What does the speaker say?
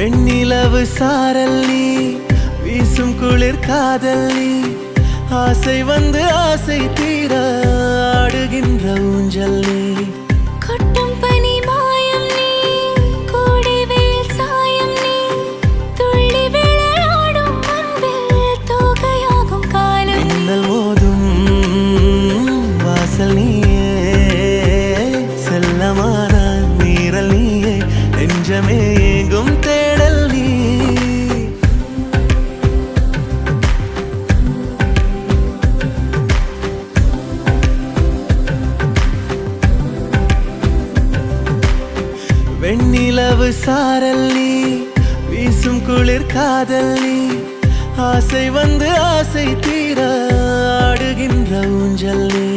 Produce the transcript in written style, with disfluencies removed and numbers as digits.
வெண்ணிலவு சாரல் நீ வீசும் குளிர் காதல் நீ ஆசை வந்து ஆசை தீர ஆடுகின்ற ஊஞ்சல் நீ கொட்டும் பனி மாயம் நீ கோடை வெயில் சாயம் நீ துள்ளி விளையாடும் அன்பில் தோகையாகும் காலம் மின்னல் மோதும் வாசல் நீயே செல்லமான நீரல் நீயே நெஞ்சமே எங்கும் தேடல் நீ வெண்ணிலவு சாரல் நீ வீசும் குளிர் காதல் நீ ஆசை வந்து ஆசை தீர ஆடுகின்ற ஊஞ்சல் நீ